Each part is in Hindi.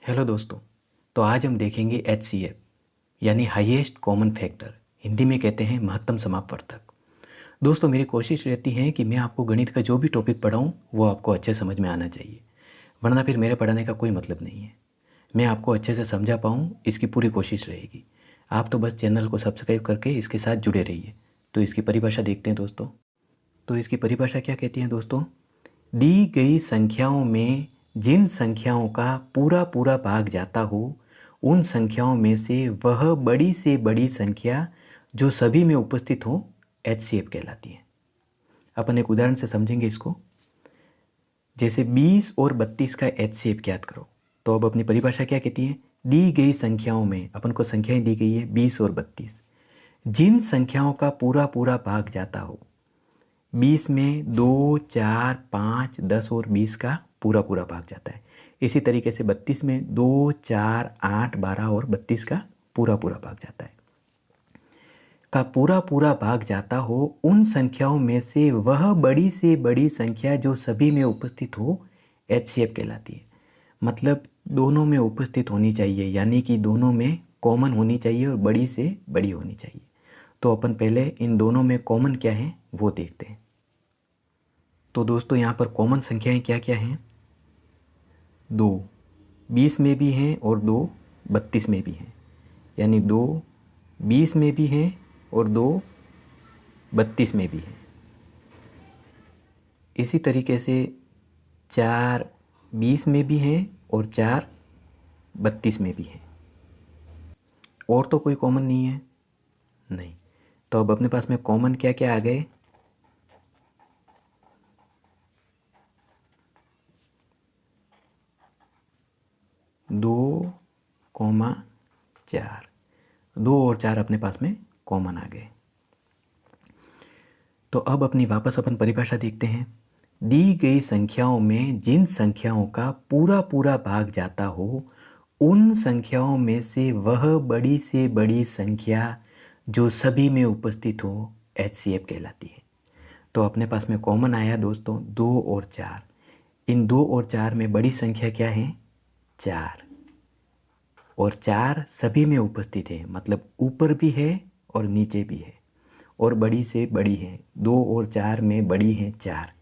हेलो दोस्तों। तो आज हम देखेंगे HCF यानी हाईएस्ट कॉमन फैक्टर, हिंदी में कहते हैं महत्तम समापवर्तक। दोस्तों, मेरी कोशिश रहती है कि मैं आपको गणित का जो भी टॉपिक पढ़ाऊँ वो आपको अच्छे समझ में आना चाहिए, वरना फिर मेरे पढ़ाने का कोई मतलब नहीं है। मैं आपको अच्छे से समझा पाऊँ, इसकी पूरी कोशिश रहेगी। आप तो बस चैनल को सब्सक्राइब करके इसके साथ जुड़े रहिए। तो इसकी परिभाषा देखते हैं दोस्तों। तो इसकी परिभाषा क्या कहती है दोस्तों? दी गई संख्याओं में जिन संख्याओं का पूरा पूरा भाग जाता हो, उन संख्याओं में से वह बड़ी से बड़ी संख्या जो सभी में उपस्थित हो HCF कहलाती है। अपन एक उदाहरण से समझेंगे इसको। जैसे 20 और 32 का HCF ज्ञात करो। तो अब अपनी परिभाषा क्या कहती है? दी गई संख्याओं में, अपन को संख्याएं दी गई है 20 और 32, जिन संख्याओं का पूरा पूरा भाग जाता हो। 20 में 2, 4, 5, 10 और 20 का पूरा पूरा भाग जाता है। इसी तरीके से 32 में 2, 4, 8, 12 और 32 का पूरा पूरा भाग जाता है। का पूरा पूरा भाग जाता हो उन संख्याओं में से वह बड़ी से बड़ी संख्या जो सभी में उपस्थित हो HCF कहलाती है। मतलब दोनों में उपस्थित होनी चाहिए, यानी कि दोनों में कॉमन होनी चाहिए और बड़ी से बड़ी होनी चाहिए। तो अपन पहले इन दोनों में कॉमन क्या है वो देखते हैं। तो दोस्तों, यहाँ पर कॉमन संख्याएं क्या क्या हैं? 2 20 में भी हैं और 2 32 में भी हैं, यानी 2 20 में भी हैं और 2 32 में भी हैं। इसी तरीके से 4 20 में भी हैं और 4 32 में भी हैं। और तो कोई कॉमन नहीं है? नहीं। तो अब अपने पास में कॉमन क्या क्या आ गए? 2, 4। 2 और 4 अपने पास में कॉमन आ गए। तो अब अपनी वापस अपन परिभाषा देखते हैं। दी गई संख्याओं में जिन संख्याओं का पूरा पूरा भाग जाता हो, उन संख्याओं में से वह बड़ी से बड़ी संख्या जो सभी में उपस्थित हो HCF कहलाती है। तो अपने पास में कॉमन आया दोस्तों 2 और 4। इन 2 और 4 में बड़ी संख्या क्या है? 4। और 4 सभी में उपस्थित है, मतलब ऊपर भी है और नीचे भी है और बड़ी से बड़ी है। 2 और 4 में बड़ी है 4।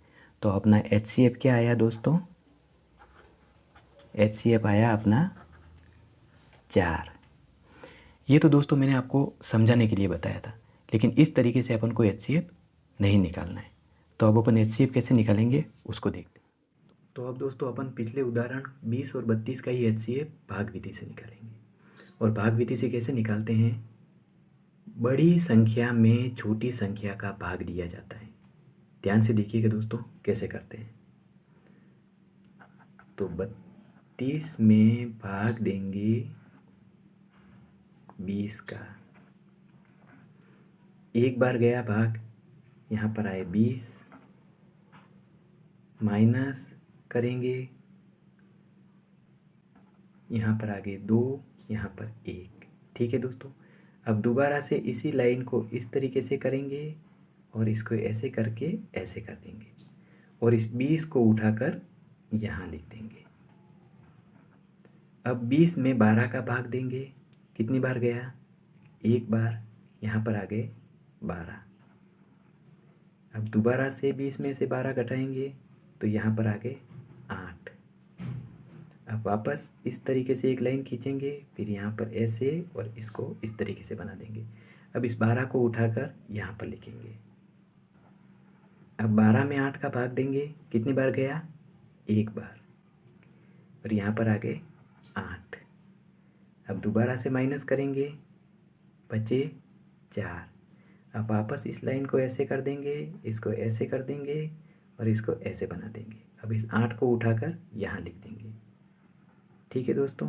तो अपना HCF क्या आया दोस्तों? HCF आया अपना 4। ये तो दोस्तों मैंने आपको समझाने के लिए बताया था, लेकिन इस तरीके से अपन को HCF नहीं निकालना है। तो अब अपन HCF कैसे निकालेंगे उसको देखते हैं। तो अब दोस्तों अपन पिछले उदाहरण 20 और 32 का ही HCF भाग विधि से निकालेंगे। और भाग विधि से कैसे निकालते हैं? बड़ी संख्या में छोटी संख्या का भाग दिया जाता है। ध्यान से देखिएगा दोस्तों कैसे करते हैं। तो 32 में भाग देंगे 20 का। एक बार गया भाग, यहाँ पर आए 20, माइनस करेंगे, यहाँ पर आगे 2, यहाँ पर 1। ठीक है दोस्तों। अब दोबारा से इसी लाइन को इस तरीके से करेंगे और इसको ऐसे करके ऐसे कर देंगे और इस 20 को उठाकर यहाँ लिख देंगे। अब 20 में 12 का भाग देंगे। कितनी बार गया? एक बार। यहाँ पर आ गए 12। अब दोबारा से 20 में से 12 घटाएंगे तो यहाँ पर आ गए 8। अब वापस इस तरीके से एक लाइन खींचेंगे, फिर यहाँ पर ऐसे और इसको इस तरीके से बना देंगे। अब इस 12 को उठाकर यहाँ पर लिखेंगे। अब 12 में 8 का भाग देंगे। कितनी बार गया? एक बार। और यहाँ पर आ गए 8। अब दोबारा से माइनस करेंगे, बचे 4। अब वापस इस लाइन को ऐसे कर देंगे, इसको ऐसे कर देंगे और इसको ऐसे बना देंगे। अब इस 8 को उठाकर यहाँ लिख देंगे। ठीक है दोस्तों।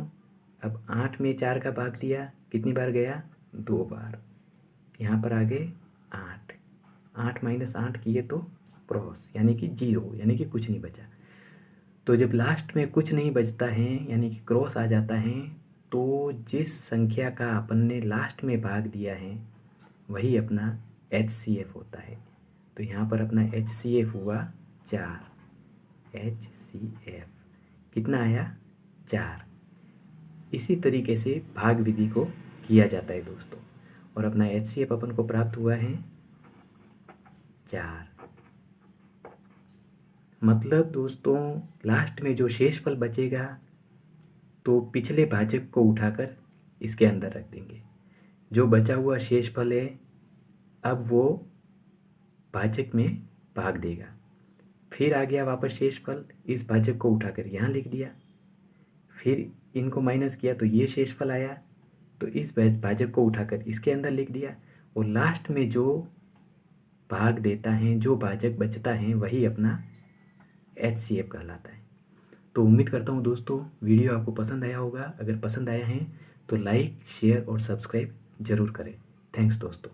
अब 8 में 4 का भाग दिया। कितनी बार गया? 2 बार। यहाँ पर आ गए 8। 8 माइनस 8 किए तो क्रॉस, यानी कि 0, यानी कि कुछ नहीं बचा। तो जब लास्ट में कुछ नहीं बचता है यानी कि क्रॉस आ जाता है, तो जिस संख्या का अपन ने लास्ट में भाग दिया है वही अपना HCF होता है। तो यहाँ पर अपना HCF हुआ 4। HCF कितना आया? 4। इसी तरीके से भाग विधि को किया जाता है दोस्तों। और अपना HCF अपन को प्राप्त हुआ है 4। मतलब दोस्तों लास्ट में जो शेषफल बचेगा तो पिछले भाजक को उठाकर इसके अंदर रख देंगे। जो बचा हुआ शेषफल है अब वो भाजक में भाग देगा। फिर आ गया वापस शेषफल, इस भाजक को उठाकर यहाँ लिख दिया, फिर इनको माइनस किया तो ये शेषफल आया, तो इस भाजक को उठाकर इसके अंदर लिख दिया। और लास्ट में जो भाग देता है, जो भाजक बचता है, वही अपना HCF कहलाता है। तो उम्मीद करता हूँ दोस्तों वीडियो आपको पसंद आया होगा। अगर पसंद आया है तो लाइक, शेयर और सब्सक्राइब ज़रूर करें। थैंक्स दोस्तों।